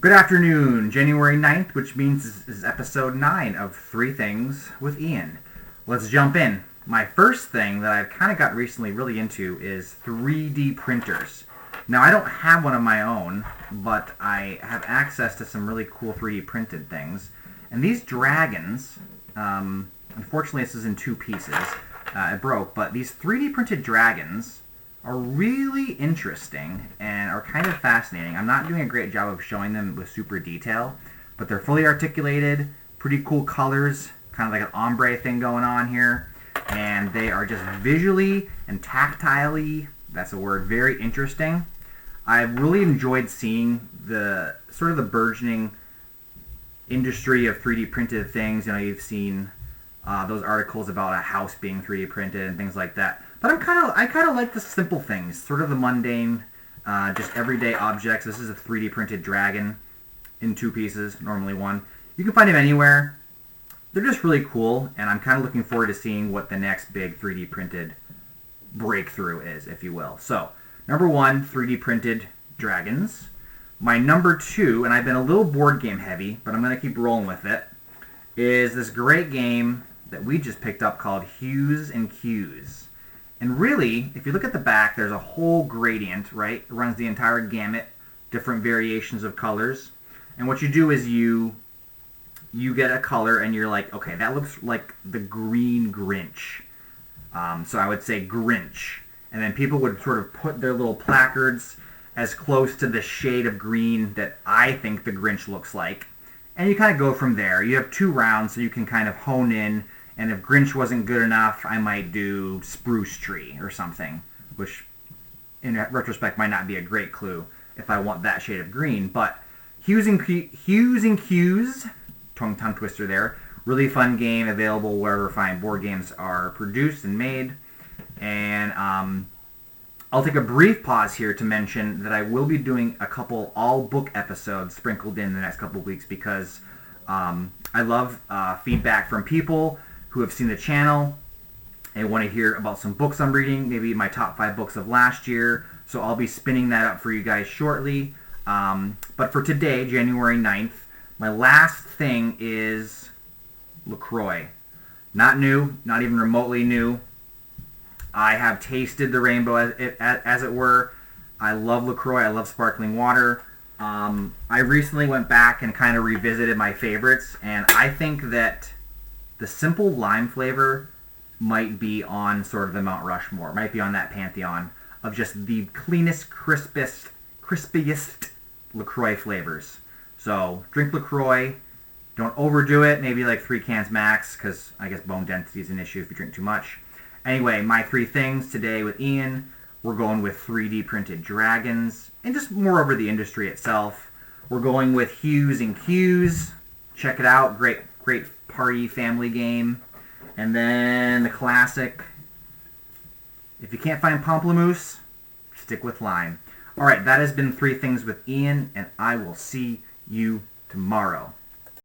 Good afternoon, January 9th, which means this is episode 9 of 3 Things with Ian. Let's jump in. My first thing that I've kind of got recently really into is 3D printers. Now, I don't have one of my own, but I have access to some really cool 3D printed things. And these dragons, unfortunately this is in 2 pieces, it broke, but these 3D printed dragons are really interesting and are kind of fascinating. I'm not doing a great job of showing them with super detail, but they're fully articulated, pretty cool colors, kind of like an ombre thing going on here, and they are just visually and tactilely, that's a word, very interesting. I've really enjoyed seeing the sort of the burgeoning industry of 3D printed things. You know, you've seen those articles about a house being 3D printed and things like that. But I kind of like the simple things, sort of the mundane, just everyday objects. This is a 3D printed dragon in 2 pieces, normally 1. You can find them anywhere. They're just really cool, and I'm kind of looking forward to seeing what the next big 3D printed breakthrough is, if you will. So, number 1, 3D printed dragons. My number 2, and I've been a little board game heavy, but I'm going to keep rolling with it, is this great game that we just picked up called Hues and Cues. And really, if you look at the back, there's a whole gradient, right? It runs the entire gamut, different variations of colors. And what you do is you get a color and you're like, okay, that looks like the green Grinch. So I would say Grinch. And then people would sort of put their little placards as close to the shade of green that I think the Grinch looks like. And you kind of go from there. You have 2 rounds, so you can kind of hone in. And if Grinch wasn't good enough, I might do Spruce Tree or something, which in retrospect might not be a great clue if I want that shade of green. But Hues and Cues, tongue twister there, really fun game, available wherever fine board games are produced and made. And I'll take a brief pause here to mention that I will be doing a couple all-book episodes sprinkled in the next couple of weeks because I love feedback from people who have seen the channel and want to hear about some books I'm reading, maybe my top 5 books of last year. So I'll be spinning that up for you guys shortly. But for today, January 9th, my last thing is LaCroix. Not new, not even remotely new. I have tasted the rainbow, as it were. I love LaCroix. I love sparkling water. I recently went back and kind of revisited my favorites, and I think that the simple lime flavor might be on sort of the Mount Rushmore, might be on that pantheon of just the cleanest, crispiest LaCroix flavors. So drink LaCroix. Don't overdo it. Maybe like 3 cans max, because I guess bone density is an issue if you drink too much. Anyway, my 3 things today with Ian. We're going with 3D printed dragons and just more over the industry itself. We're going with Hues and Cues. Check it out. Great party family game. And then the classic, if you can't find pamplemousse, stick with lime. Alright, that has been 3 Things with Ian, and I will see you tomorrow.